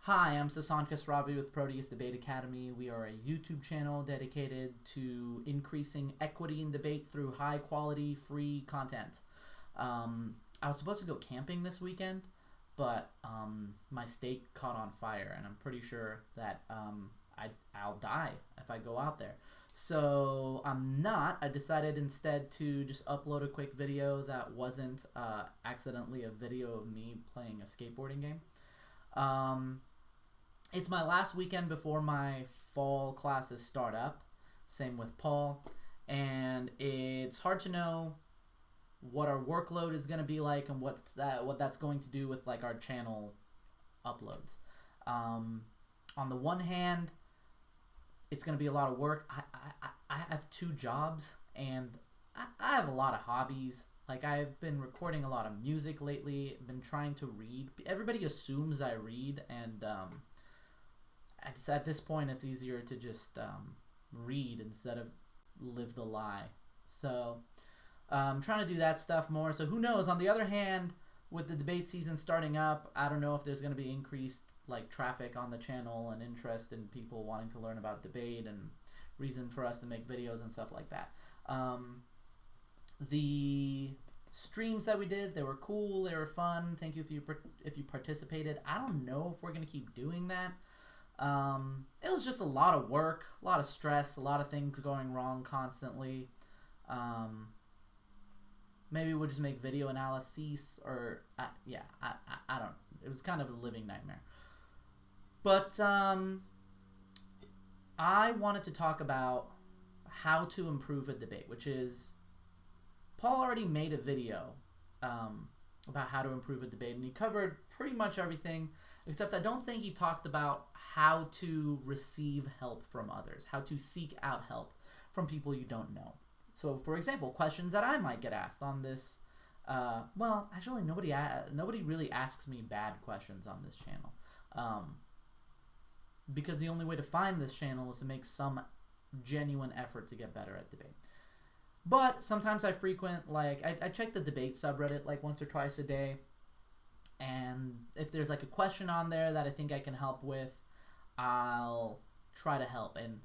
Hi, I'm Sasan Kasravi with Proteus Debate Academy. We are a YouTube channel dedicated to increasing equity in debate through high quality free content. I was supposed to go camping this weekend, but my state caught on fire, and I'm pretty sure that I'll die if I go out there. So I'm not. I decided instead to just upload a quick video that wasn't accidentally a video of me playing a skateboarding game. It's my last weekend before my fall classes start up. Same with Paul. And it's hard to know what our workload is going to be like and what that's going to do with like our channel uploads. On the one hand, it's going to be a lot of work. I have 2 jobs and I have a lot of hobbies. Like, I've been recording a lot of music lately. I've been trying to read. Everybody assumes I read, and at this point it's easier to just read instead of live the lie. So I'm trying to do that stuff more. So who knows? On the other hand, with the debate season starting up, I don't know if there's going to be increased like traffic on the channel and interest in people wanting to learn about debate and reason for us to make videos and stuff like that. The streams that we did, they were cool, they were fun. Thank you if you participated. I don't know if we're going to keep doing that. It was just a lot of work, a lot of stress, a lot of things going wrong constantly. Maybe we'll just make video analyses, or I don't. It was kind of a living nightmare. But I wanted to talk about how to improve a debate, which is, Paul already made a video about how to improve a debate, and he covered pretty much everything, except I don't think he talked about how to receive help from others, how to seek out help from people you don't know. So, for example, questions that I might get asked on this. Well, actually, nobody really asks me bad questions on this channel, because the only way to find this channel is to make some genuine effort to get better at debate. But sometimes I frequent, like, I check the debate subreddit like once or twice a day, and if there's like a question on there that I think I can help with, I'll try to help. And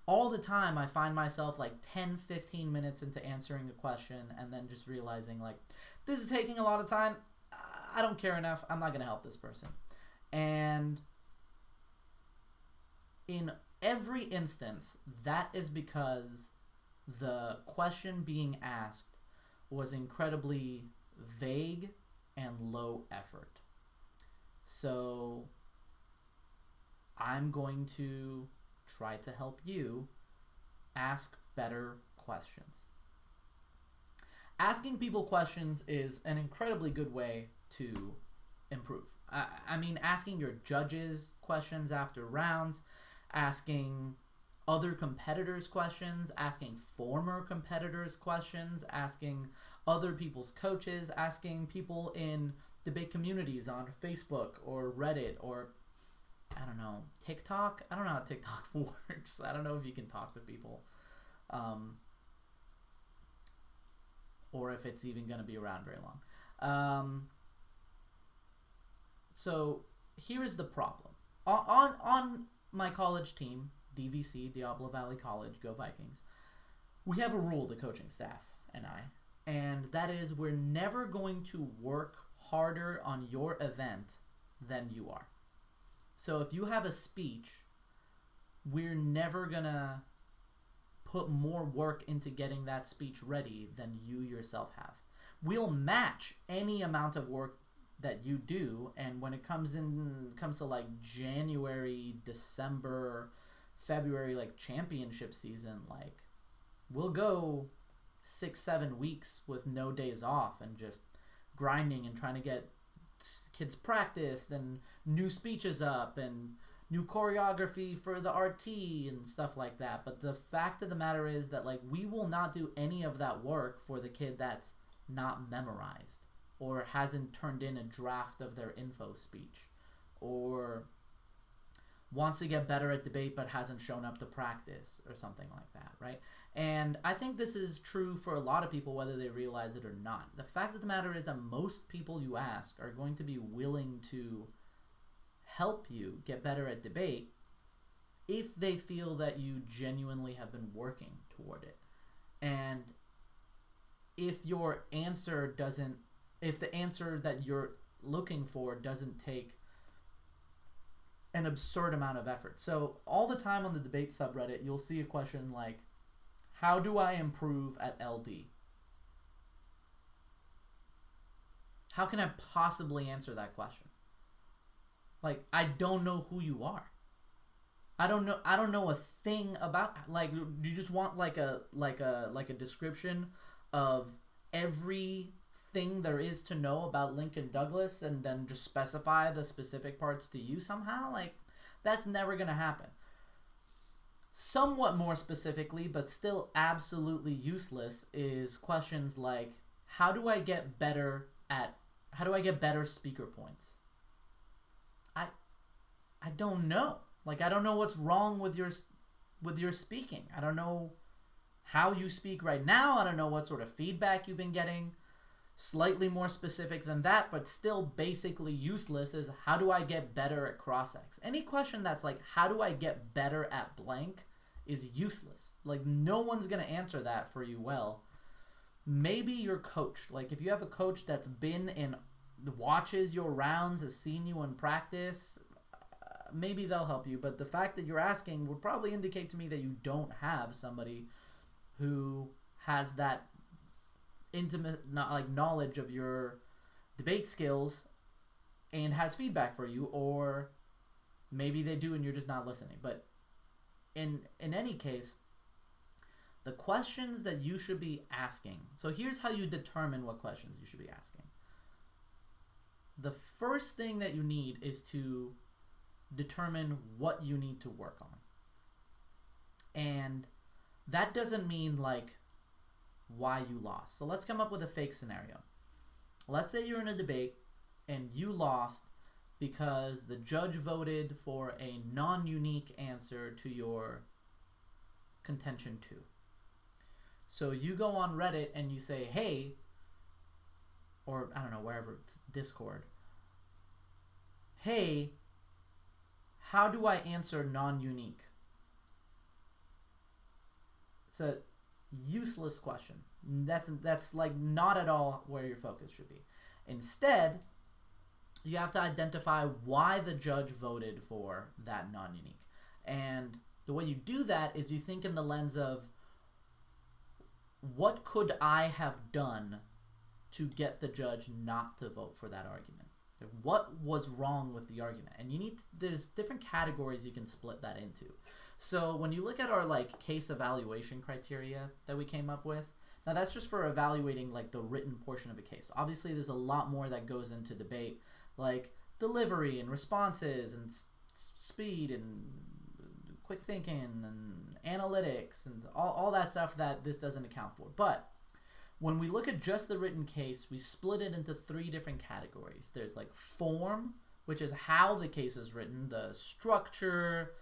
all the time I find myself like 10-15 minutes into answering a question and then just realizing, like, this is taking a lot of time, I don't care enough, I'm not going to help this person. And in every instance, that is because the question being asked was incredibly vague and low effort. So I'm going to try to help you ask better questions. Asking people questions is an incredibly good way to improve. I mean, asking your judges questions after rounds, asking other competitors questions, asking former competitors questions, asking other people's coaches, asking people in debate communities on Facebook or Reddit or, I don't know, TikTok? I don't know how TikTok works. I don't know if you can talk to people. Or if it's even going to be around very long. So here's the problem. On my college team, DVC, Diablo Valley College, go Vikings, we have a rule, the coaching staff and I, and that is we're never going to work harder on your event than you are. So if you have a speech, we're never going to put more work into getting that speech ready than you yourself have. We'll match any amount of work that you do, and when it comes to like January, December, February, like championship season, like we'll go 6-7 weeks with no days off and just grinding and trying to get kids practiced and new speeches up and new choreography for the RT and stuff like that. But the fact of the matter is that, like, we will not do any of that work for the kid that's not memorized or hasn't turned in a draft of their info speech or wants to get better at debate but hasn't shown up to practice or something like that, right? And I think this is true for a lot of people, whether they realize it or not. The fact of the matter is that most people you ask are going to be willing to help you get better at debate if they feel that you genuinely have been working toward it. And if your answer doesn't, if the answer that you're looking for doesn't take an absurd amount of effort. So all the time on the debate subreddit, you'll see a question like, how do I improve at LD? How can I possibly answer that question? Like, I don't know who you are. I don't know a thing about, like, do you just want like a description of everything there is to know about Lincoln Douglas and then just specify the specific parts to you somehow? Like, that's never going to happen. Somewhat more specifically, but still absolutely useless, is questions like, how do I get better speaker points? I don't know. Like, I don't know what's wrong with your speaking. I don't know how you speak right now. I don't know what sort of feedback you've been getting. Slightly more specific than that, but still basically useless, is how do I get better at cross-ex? Any question that's like, how do I get better at blank, is useless. Like, no one's going to answer that for you well. Maybe your coach. Like, if you have a coach that's been in, watches your rounds, has seen you in practice, maybe they'll help you. But the fact that you're asking would probably indicate to me that you don't have somebody who has that intimate knowledge of your debate skills and has feedback for you, or maybe they do and you're just not listening. But in any case, the questions that you should be asking. So here's how you determine what questions you should be asking. The first thing that you need is to determine what you need to work on. And that doesn't mean like why you lost. So let's come up with a fake scenario. Let's say you're in a debate and you lost because the judge voted for a non-unique answer to your contention 2. So you go on Reddit and you say, hey, or I don't know, wherever, it's Discord, hey, how do I answer non-unique? It's a useless question. That's like not at all where your focus should be. Instead, you have to identify why the judge voted for that non-unique. And the way you do that is you think in the lens of, what could I have done to get the judge not to vote for that argument? What was wrong with the argument? And there's different categories you can split that into. So when you look at our like case evaluation criteria that we came up with, now that's just for evaluating like the written portion of a case. Obviously there's a lot more that goes into debate, like delivery and responses and speed and quick thinking and analytics and all that stuff that this doesn't account for. But when we look at just the written case, we split it into 3 different categories. There's like form, which is how the case is written, the structure,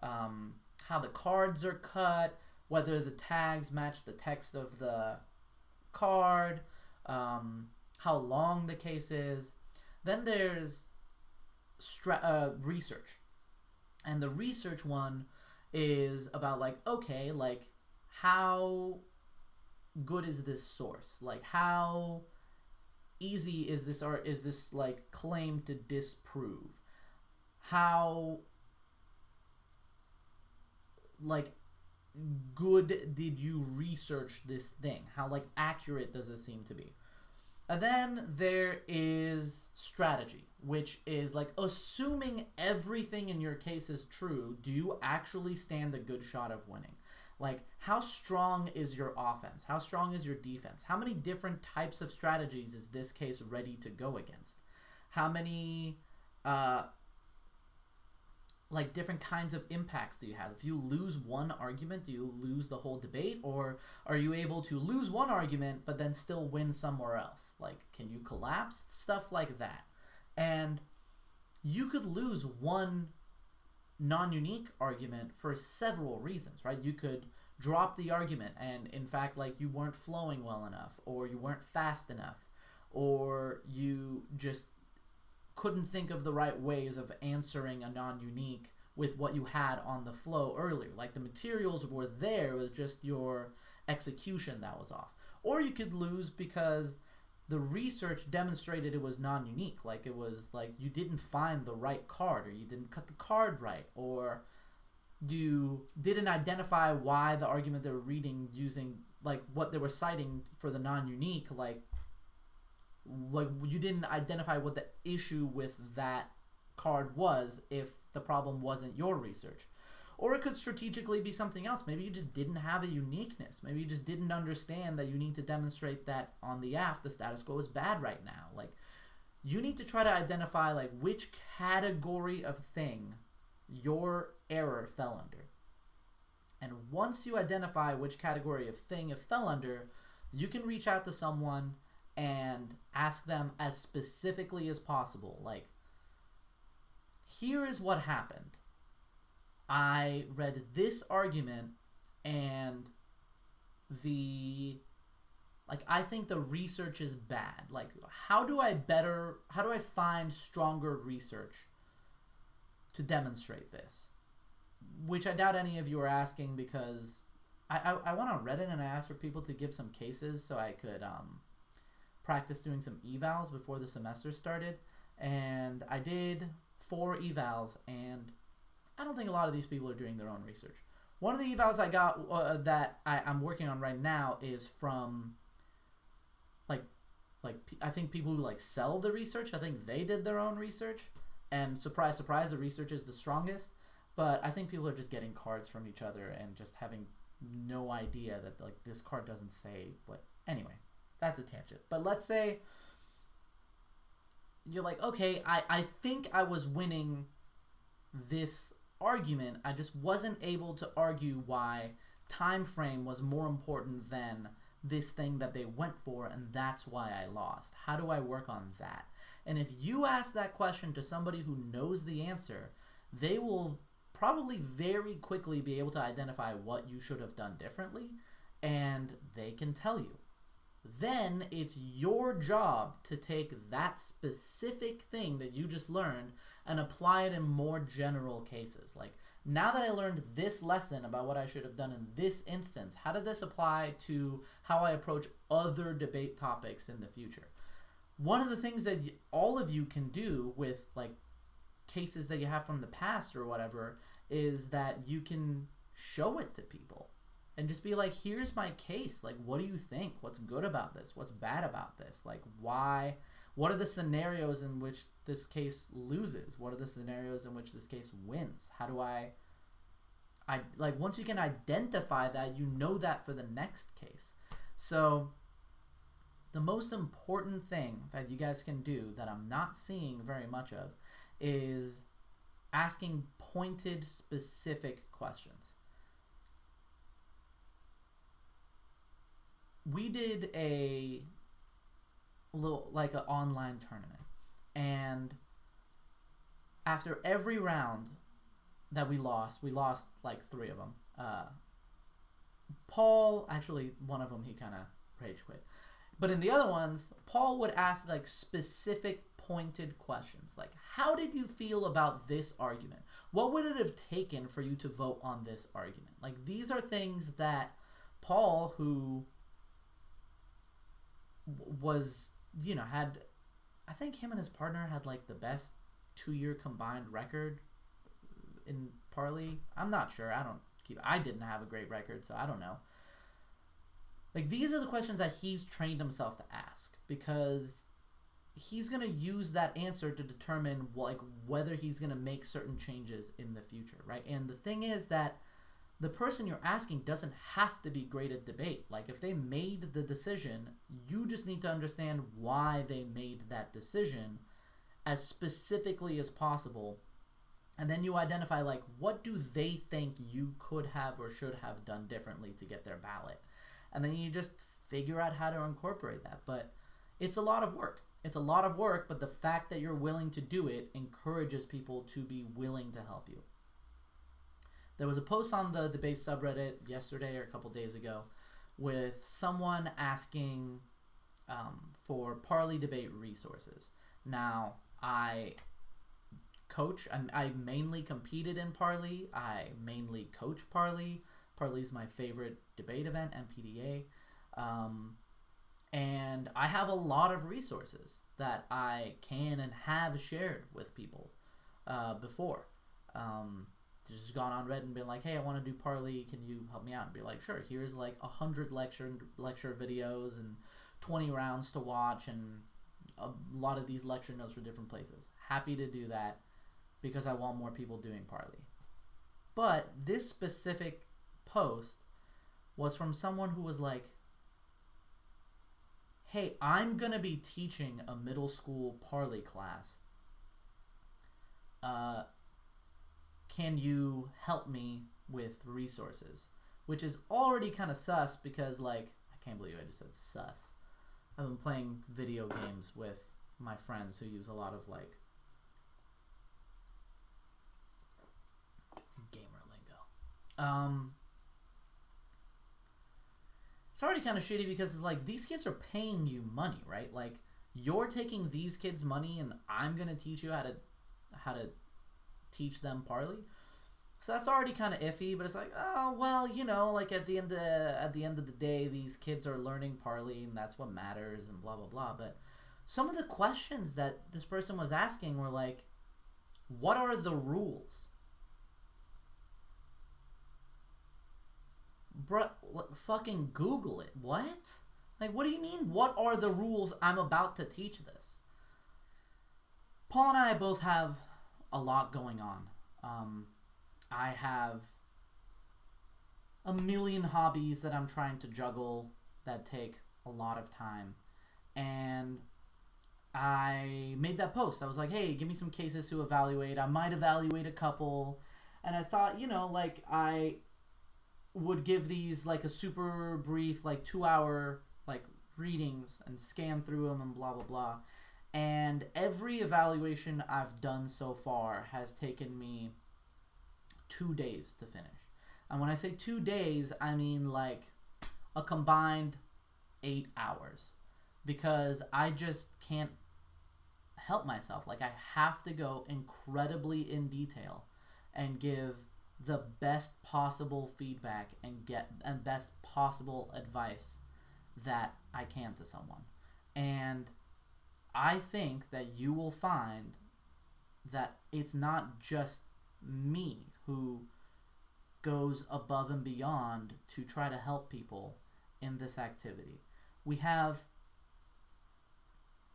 how the cards are cut, whether the tags match the text of the card, how long the case is. Then there's research. And the research one is about like, okay, like how good is this source? Like how easy is this like claim to disprove? How like good did you research this thing? How like accurate does it seem to be? And then there is strategy, which is like assuming everything in your case is true, do you actually stand a good shot of winning? Like, how strong is your offense? How strong is your defense? How many different types of strategies is this case ready to go against? How many like different kinds of impacts do you have? If you lose one argument, do you lose the whole debate? Or are you able to lose one argument but then still win somewhere else? Like, can you collapse? Stuff like that. And you could lose one non-unique argument for several reasons, right? You could drop the argument and in fact like you weren't flowing well enough, or you weren't fast enough, or you just couldn't think of the right ways of answering a non-unique with what you had on the flow earlier. Like the materials were there, it was just your execution that was off. Or you could lose because the research demonstrated it was non-unique. Like it was like you didn't find the right card, or you didn't cut the card right, or you didn't identify why the argument they were reading using, like what they were citing for the non-unique, like you didn't identify what the issue with that card was if the problem wasn't your research. Or it could strategically be something else. Maybe you just didn't have a uniqueness. Maybe you just didn't understand that you need to demonstrate that on the aft the status quo is bad right now. Like, you need to try to identify like which category of thing your error fell under. And once you identify which category of thing it fell under, you can reach out to someone and ask them as specifically as possible. Like, here is what happened. I read this argument and I think the research is bad. Like, how do I find stronger research to demonstrate this? Which I doubt any of you are asking, because I went on Reddit and I asked for people to give some cases so I could practice doing some evals before the semester started. And I did 4 evals, and I don't think a lot of these people are doing their own research. One of the evals I got that I'm working on right now is from I think people who like sell the research. I think they did their own research, and surprise, surprise, the research is the strongest. But I think people are just getting cards from each other and just having no idea that like this card doesn't say what. Anyway, that's a tangent. But let's say you're like, okay, I think I was winning this argument. I just wasn't able to argue why time frame was more important than this thing that they went for, and that's why I lost. How do I work on that? And if you ask that question to somebody who knows the answer, they will probably very quickly be able to identify what you should have done differently, and they can tell you. Then it's your job to take that specific thing that you just learned and apply it in more general cases. Like, now that I learned this lesson about what I should have done in this instance, how did this apply to how I approach other debate topics in the future? One of the things that all of you can do with like cases that you have from the past or whatever is that you can show it to people and just be like, here's my case. Like, what do you think? What's good about this? What's bad about this? Like, why? What are the scenarios in which this case loses? What are the scenarios in which this case wins? How do I like, once you can identify that, you know that for the next case. So the most important thing that you guys can do that I'm not seeing very much of is asking pointed, specific questions. We did a little, like, an online tournament, and after every round that we lost like 3 of them. Paul, actually, one of them, he kind of rage quit. But in the other ones, Paul would ask like specific pointed questions. Like, how did you feel about this argument? What would it have taken for you to vote on this argument? Like, these are things that Paul, who was, you know, had, I think him and his partner had like the best 2-year combined record in Parley. I'm not sure. I didn't have a great record, so I don't know. Like, these are the questions that he's trained himself to ask, because he's going to use that answer to determine like whether he's going to make certain changes in the future, right? And the thing is that the person you're asking doesn't have to be great at debate. Like, if they made the decision, you just need to understand why they made that decision as specifically as possible. And then you identify, like, what do they think you could have or should have done differently to get their ballot? And then you just figure out how to incorporate that. But it's a lot of work. It's a lot of work, but the fact that you're willing to do it encourages people to be willing to help you. There was a post on the debate subreddit yesterday or a couple days ago with someone asking for Parley debate resources. Now, I coach. I mainly competed in Parley. I mainly coach Parley. Parley is my favorite debate event, MPDA. And I have a lot of resources that I can and have shared with people before. Just gone on Reddit and been like, hey, I want to do Parley. Can you help me out? And be like, sure. Here's like 100 lecture videos and 20 rounds to watch and a lot of these lecture notes for different places. Happy to do that because I want more people doing Parley. But this specific post was from someone who was like, hey, I'm going to be teaching a middle school Parley class. Can you help me with resources? Which is already kind of sus because, like, I can't believe I just said sus. I've been playing video games with my friends who use a lot of, like, gamer lingo. It's already kind of shitty because it's like, these kids are paying you money, right? Like, you're taking these kids' money and I'm going to teach you how to teach them Parley. So that's already kind of iffy, but it's like, oh, well, you know, like at the end of the day, these kids are learning Parley and that's what matters and blah, blah, blah. But some of the questions that this person was asking were like, what are the rules? Bruh, fucking Google it. What? Like, what do you mean, what are the rules? I'm about to teach this. Paul and I both have a lot going on. I have a million hobbies that I'm trying to juggle that take a lot of time. And I made that post. I was like, hey, give me some cases to evaluate. I might evaluate a couple. And I thought, you know, like, I would give these like a super brief, like 2-hour, like, readings and scan through them and blah, blah, blah. And every evaluation I've done so far has taken me 2 days to finish. And when I say 2 days, I mean like a combined 8 hours. Because I just can't help myself. Like, I have to go incredibly in detail and give the best possible feedback and best possible advice that I can to someone. And I think that you will find that it's not just me who goes above and beyond to try to help people in this activity. We have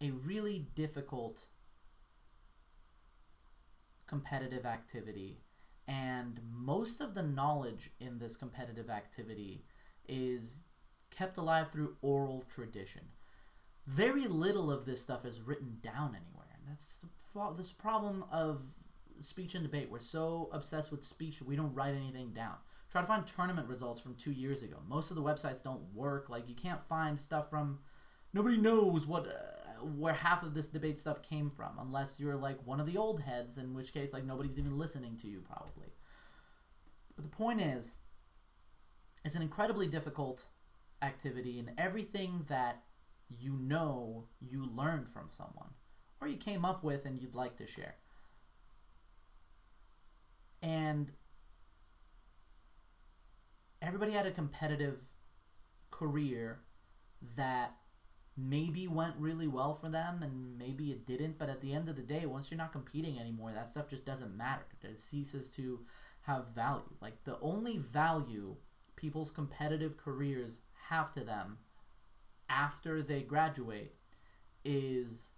a really difficult competitive activity, and most of the knowledge in this competitive activity is kept alive through oral tradition. Very little of this stuff is written down anywhere, and that's the problem of speech and debate. We're so obsessed with speech that we don't write anything down. Try to find tournament results from 2 years ago. Most of the websites don't work. Like, you can't find stuff from... Nobody knows where half of this debate stuff came from, unless you're like one of the old heads, in which case, like, nobody's even listening to you probably. But the point is, it's an incredibly difficult activity, and everything that you know you learned from someone, or you came up with and you'd like to share. And everybody had a competitive career that maybe went really well for them and maybe it didn't, but at the end of the day, once you're not competing anymore, that stuff just doesn't matter. It ceases to have value. Like, the only value people's competitive careers have to them after they graduate is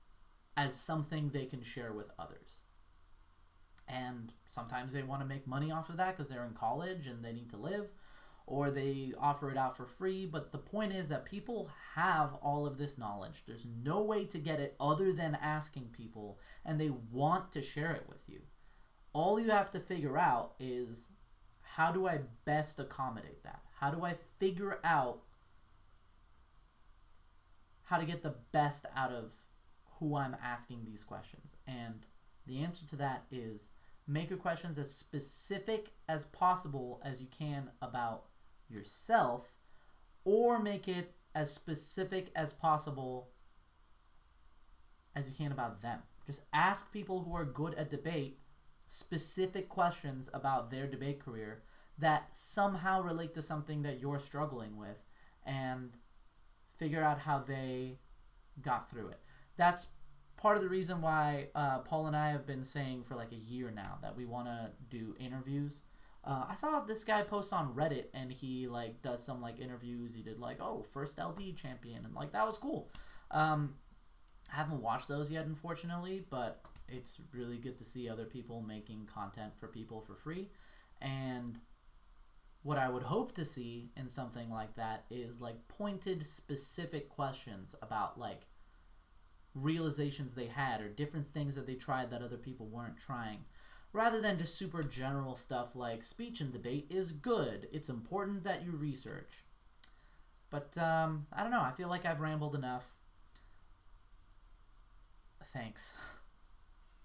as something they can share with others. And sometimes they want to make money off of that because they're in college and they need to live, or they offer it out for free. But the point is that people have all of this knowledge. There's no way to get it other than asking people, and they want to share it with you. All you have to figure out is, how do I best accommodate that? How do I figure out how to get the best out of who I'm asking these questions? And the answer to that is, make your questions as specific as possible as you can about yourself, or make it as specific as possible as you can about them. Just ask people who are good at debate specific questions about their debate career that somehow relate to something that you're struggling with, and figure out how they got through it. That's part of the reason why Paul and I have been saying for like a year now that we want to do interviews. I saw this guy post on Reddit, and he like does some like interviews. He did like, oh, first LD champion, and like that was cool. I haven't watched those yet, unfortunately, but it's really good to see other people making content for people for free. And what I would hope to see in something like that is like pointed specific questions about like realizations they had or different things that they tried that other people weren't trying, rather than just super general stuff like speech and debate is good, it's important that you research. But I don't know, I feel like I've rambled enough. Thanks.